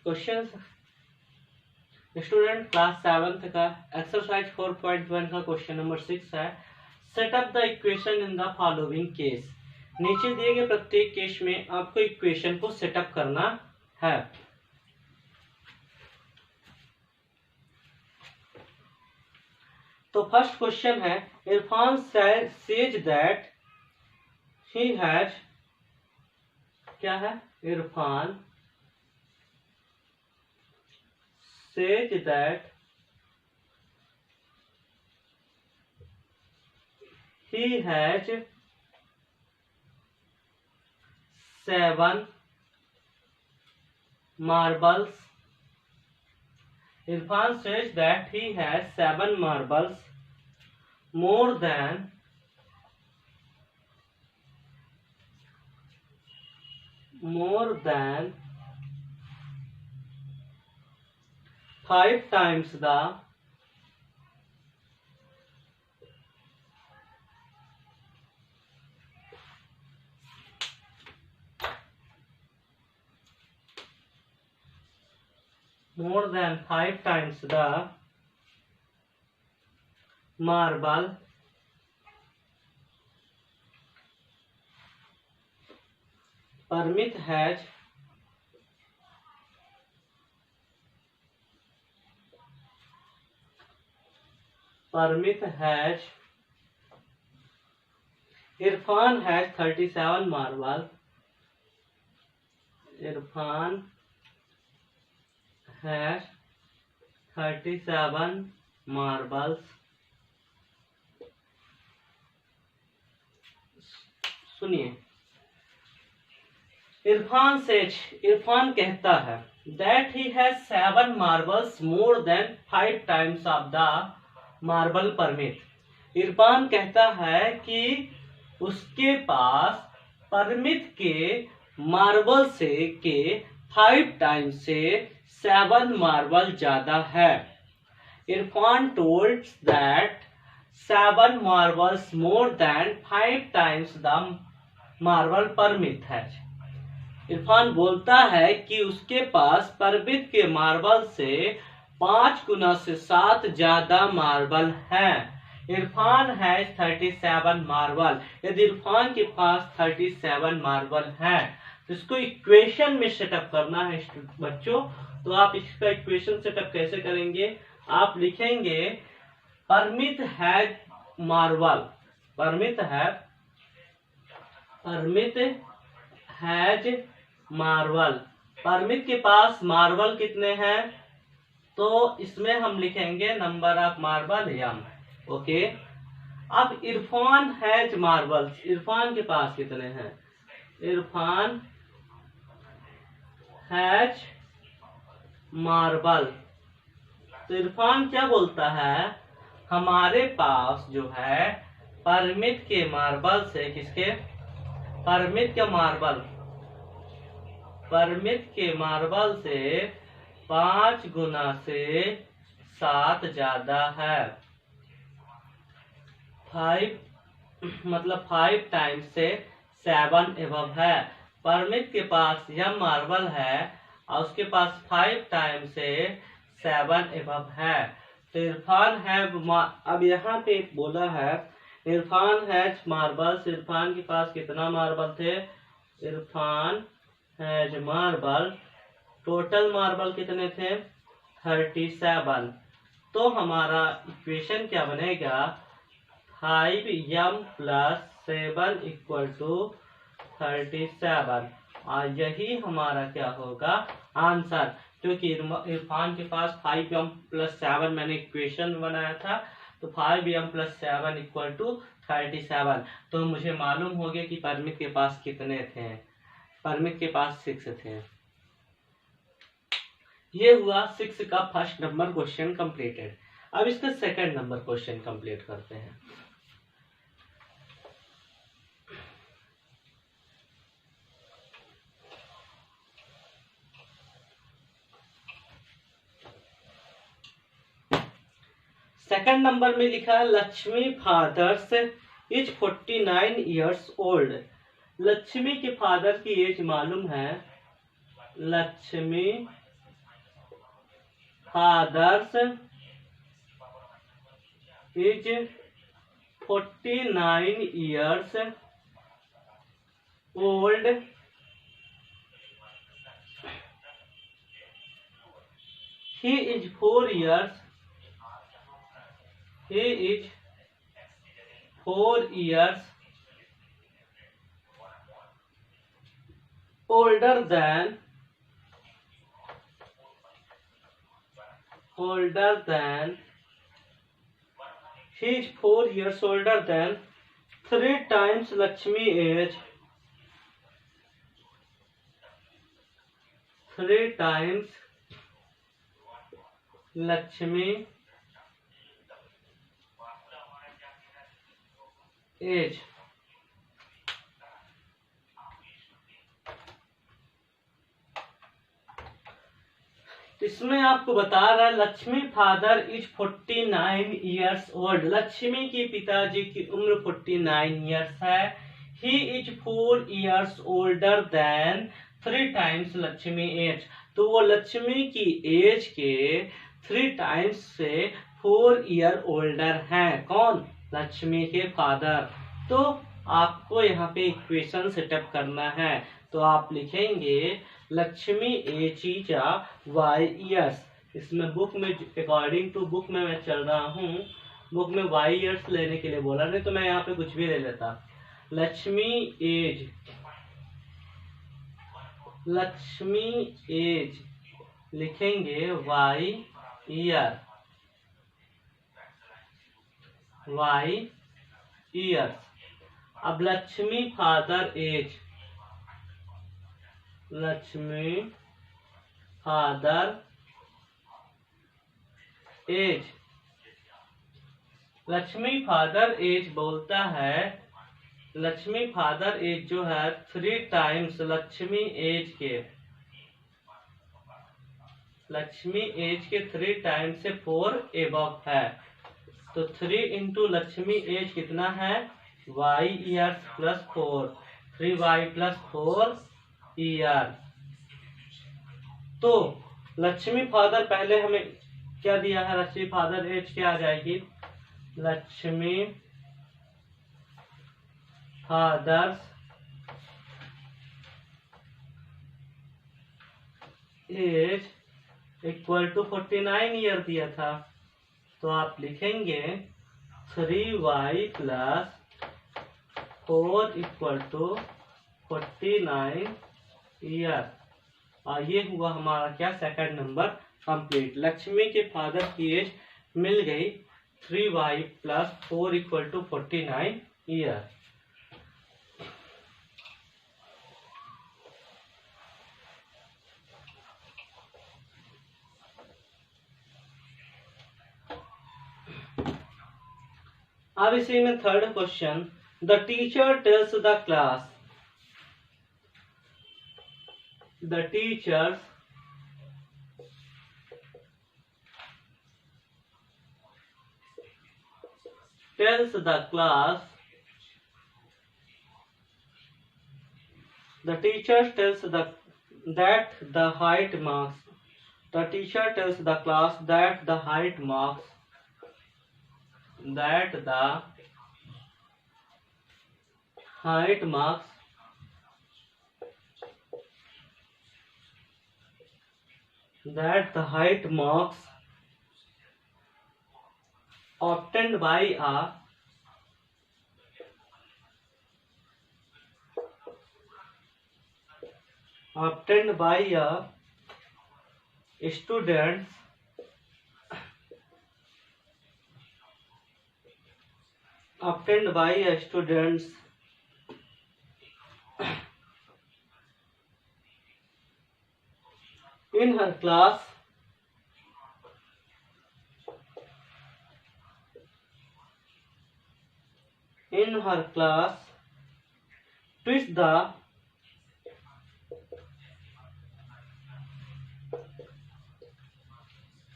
Question student class 7th का exercise 4.1 का question number 6 है। Set up the equation in the following case. नीचे दिए गए प्रत्येक केस में आपको इक्वेशन को सेटअप करना है। तो फर्स्ट क्वेश्चन है, Irfan says that he has, क्या है, Irfan says that he has 7 marbles. Irfan says that he has 7 marbles more than 5 times the marble Parmit has Irfan has 37 marbles. Irfan has 37 marbles. सुनिए, इरफान कहता है that he has 7 marbles more than 5 times of the marble permit. Irfan कहता है कि उसके पास permit के marble से के 5 टाइम्स से 7 मार्बल ज्यादा है। Irfan told that 7 marbles more than 5 times the marble permit है। इरफान बोलता है कि उसके पास परमिट के मार्बल से 5 गुना से 7 ज्यादा मार्बल है। इरफान है 37 मार्बल। यदि इरफान के पास 37 मार्बल है तो इसको इक्वेशन में सेटअप करना है बच्चों। तो आप इसका इक्वेशन सेटअप कैसे करेंगे? आप लिखेंगे Parmit has marble, Parmit has marble. Parmit के पास मार्बल कितने हैं? तो इसमें हम लिखेंगे नंबर ऑफ मार्बल यम। ओके, अब इरफान हैज मार्बल, इरफान के पास कितने हैं? Irfan has marble. तो इरफान क्या बोलता है? हमारे पास जो है परमिट के मार्बल से, किसके? परमिट के मार्बल से 5 गुना से 7 ज्यादा है। 5 टाइम्स से 7 एबव है। परमिट के पास यह मार्बल है और उसके पास 5 टाइम्स से 7 एबव है। तो इरफान है, अब यहाँ पे बोला है इरफान हैज मार्बल्स। इरफान के पास कितना मार्बल थे? Irfan has marble, total marble कितने थे? 37। तो हमारा इक्वेशन क्या बनेगा? 5m + 7 = 37। और यही हमारा क्या होगा? आंसर। क्योंकि इरफान के पास 5m + 7 मैंने इक्वेशन बनाया था, तो 5m + 7 = 37। तो मुझे मालूम हो गया कि परमिट के पास कितने थे? परमिट के पास 6 थे। ये हुआ 6 का फर्स्ट नंबर क्वेश्चन कंप्लीटेड। अब इसका सेकंड नंबर क्वेश्चन कंप्लीट करते हैं। सेकंड नंबर में लिखा है Lakshmi father's is 49 years old. Lakshmi के फादर की एज मालूम है। Lakshmi fathers is 49 years old. He is 4 years older than he is 4 years older than 3 times Lakshmi age. 3 times Lakshmi age. इसमें आपको बता रहा है Lakshmi father is 49 years old. Lakshmi की पिताजी की उम्र 49 ईयर्स है। He is 4 years older than 3 times Lakshmi age. तो वो लक्ष्मी की एज के 3 टाइम्स से 4 ईयर ओल्डर हैं। कौन? लक्ष्मी के फादर। तो आपको यहाँ पे इक्वेशन सेटअप करना है। तो आप लिखेंगे Lakshmi age is y years. इसमें बुक में अकॉर्डिंग टू बुक में मैं चल रहा हूँ। बुक में वाई ईयर्स लेने के लिए बोला, नहीं तो मैं यहाँ पे कुछ भी ले लेता। लक्ष्मी एज लिखेंगे वाई ईयर, अब Lakshmi father age, Lakshmi father age बोलता है लक्ष्मी फादर एज जो है 3 टाइम्स लक्ष्मी एज के 3 टाइम्स से 4 एबव है। तो 3 इंटू लक्ष्मी एज कितना है? Y years plus 4, 3y plus 4 year. तो लक्ष्मी फादर पहले हमें क्या दिया है? लक्ष्मी फादर एज क्या आ जाएगी? Lakshmi father's age equal to 49 year दिया था। तो आप लिखेंगे 3y plus 4 equal to 49 year. और ये हुआ हमारा क्या? Second number complete. लक्ष्मी के फादर की एज मिल गई 3y plus 4 equal to 49 year. अब इसी में third question, the teacher tells the class, the teachers tells the class, the teacher tells that the height marks, the teacher tells the class that the height marks, that the height marks obtained by a students in her class twist the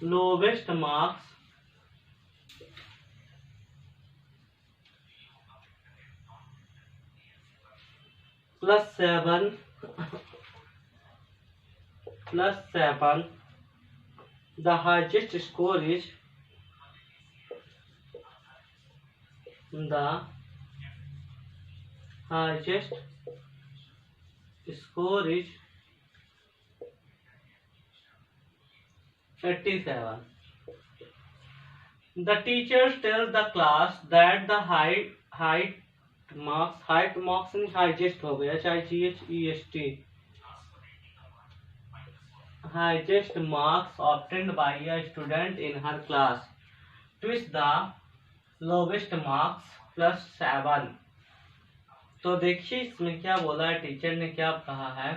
lowest marks +7 The highest score is the highest score is 87. The teachers tell the class that the height marks in highest हो गया, HIGHEST highest marks obtained by a student in her class twist the lowest marks plus 7. तो देखिए इसमें क्या बोला है, teacher ने क्या कहा है,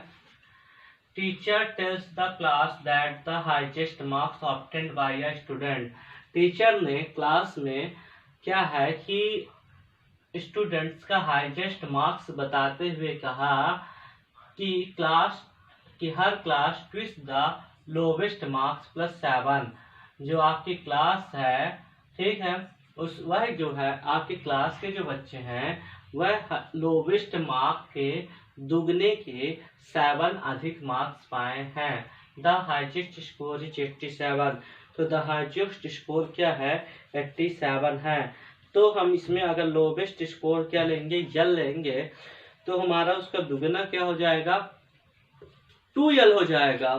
teacher tells the class that the highest marks obtained by a student. Teacher ने क्लास में क्या है कि स्टूडेंट्स का हाईएस्ट मार्क्स बताते हुए कहा कि हर class twist the lowest marks plus 7। जो आपकी क्लास है, ठीक है, वह जो है आपकी क्लास के जो बच्चे हैं वह लोवेस्ट मार्क के दुगने के 7 अधिक मार्क्स पाए हैं। The highest score is 87। तो द हाईएस्ट स्कोर क्या है, 87 है। तो हम इसमें अगर लोवेस्ट स्कोर क्या लेंगे, यल लेंगे, तो हमारा उसका दुगना क्या हो जाएगा, 2l हो जाएगा,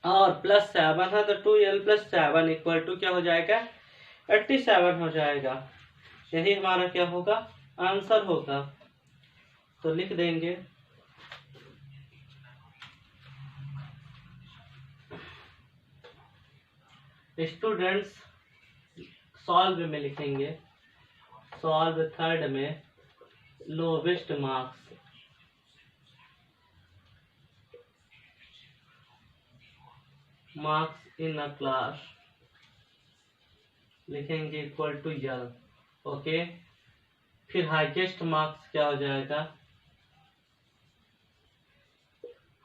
और प्लस 7 है तो 2l प्लस 7 इक्वल टू क्या हो जाएगा, 87 हो जाएगा। यही हमारा क्या होगा, आंसर होगा। तो लिख देंगे स्टूडेंट्स, सॉल्व में लिखेंगे, सॉल्व थर्ड में lowest marks in a class लिखेंगे इक्वल टू यल। ओके, फिर हाईएस्ट मार्क्स क्या हो जाएगा,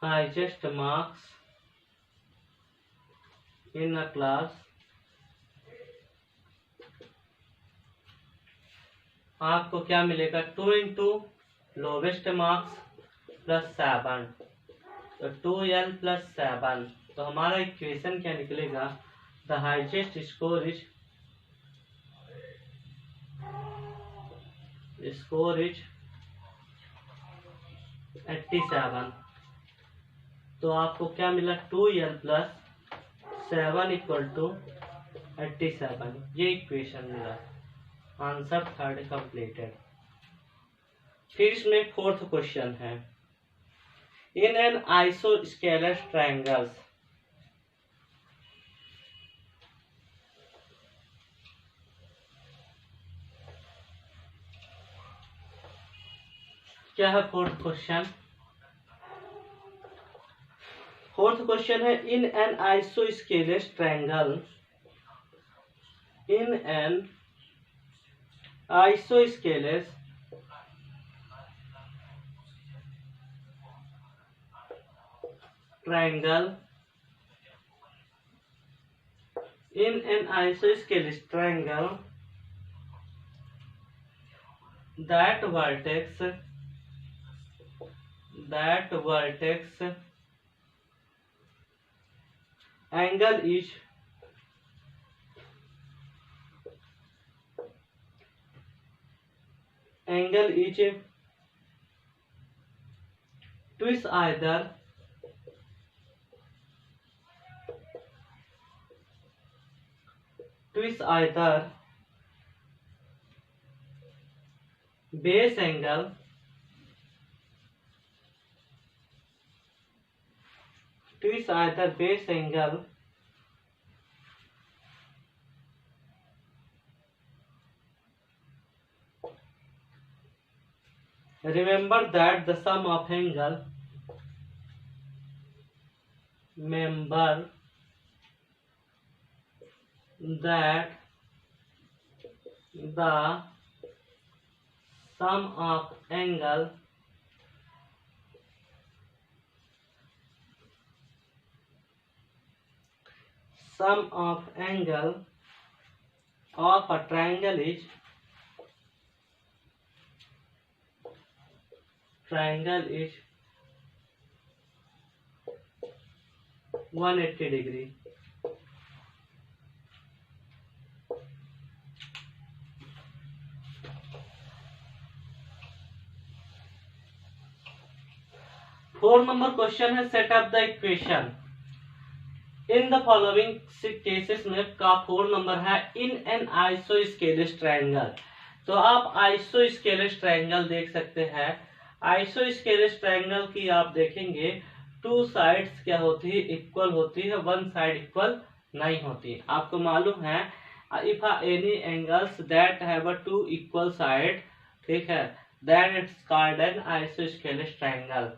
highest marks in a class आपको क्या मिलेगा, 2 इंटू लोवेस्ट मार्क्स प्लस 7, तो 2l प्लस 7। तो हमारा इक्वेशन क्या निकलेगा, द हाईएस्ट स्कोर इज 87। तो आपको क्या मिला, 2l प्लस 7 इक्वल टू 87। ये इक्वेशन मिला, आंसर थर्ड कंप्लीटेड। फिर इसमें फोर्थ क्वेश्चन है, इन एन आइसोस्केलस ट्रायंगल्स क्या है फोर्थ क्वेश्चन, फोर्थ क्वेश्चन है, in an isosceles triangle, in an isosceles triangle, in an isosceles triangle that vertex angle is twice either base angle remember that the sum of angle sum of angle of a triangle is 180 degree। 4 number question है set up the equation in the following cases में का 4 number है in an isosceles triangle. तो आप isosceles triangle देख सकते हैं। Isosceles triangle की आप देखेंगे 2 साइड्स क्या होती है, इक्वल होती है, 1 साइड इक्वल नहीं होती। आपको मालूम है if any angles that have 2 equal side, ठीक है, that it's called an isosceles triangle.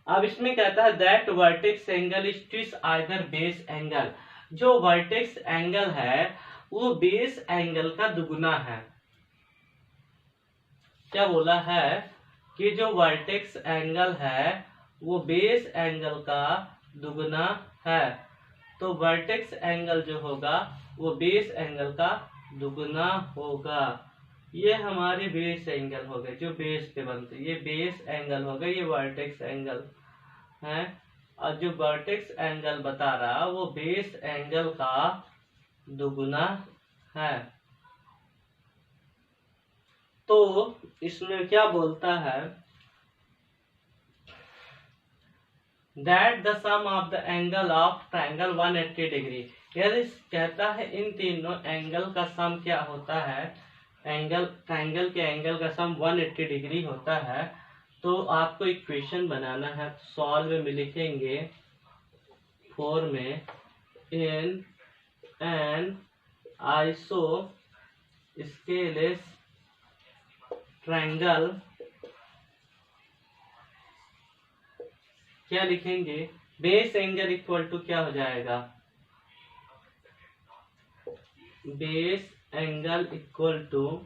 अब इसमें कहता है that vertex angle is twice either base angle. जो वर्टेक्स एंगल है वो बेस एंगल का दुगुना है। क्या बोला है कि जो वर्टेक्स एंगल है वो बेस एंगल का दुगुना है। तो वर्टेक्स एंगल जो होगा वो बेस एंगल का दुगुना होगा। ये हमारे बेस एंगल हो गए जो बेस पे बनते, ये बेस एंगल हो गए, ये वर्टेक्स एंगल है। और जो वर्टेक्स एंगल बता रहा वो बेस एंगल का दुगुना है। तो इसमें क्या बोलता है that the sum of the angle of triangle 180 degree. यदि कहता है इन तीनों एंगल का सम क्या होता है, एंगल ट्रायंगल के एंगल का सम 180 डिग्री होता है, तो आपको इक्वेशन बनाना है। सॉल्व में लिखेंगे 4 में इन एन आइसोस्केलेस ट्रायंगल क्या लिखेंगे, बेस एंगल इक्वल टू क्या हो जाएगा, बेस एंगल इक्वल टू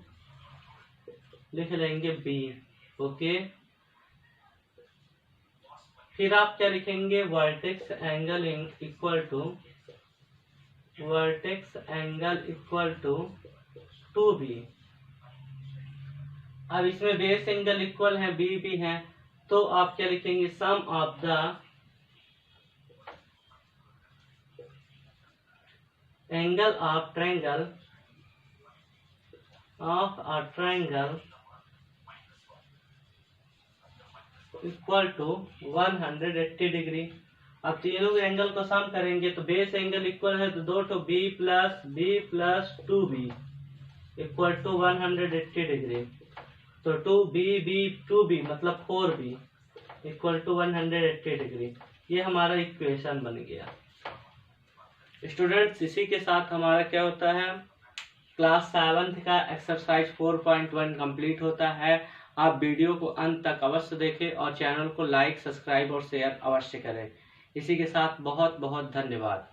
लिख लेंगे बी। ओके, फिर आप क्या लिखेंगे, vertex angle equal to vertex angle equal to 2b। अब इसमें बेस एंगल इक्वल है, बी भी है, तो आप क्या लिखेंगे, sum of the angle of triangle equal to 180 degree. अब तीनों एंगल को सम करेंगे तो बेस एंगल इक्वल है तो 2 तो b plus 2b equal to 180 degree. तो 2b मतलब 4b इक्वल टू 180 डिग्री। ये हमारा इक्वेशन बन गया। स्टूडेंट्स, इसी के साथ हमारा क्या होता है, क्लास 7 का एक्सरसाइज 4.1 कंप्लीट होता है। आप वीडियो को अंत तक अवश्य देखें और चैनल को लाइक, सब्सक्राइब और शेयर अवश्य करें। इसी के साथ बहुत बहुत धन्यवाद।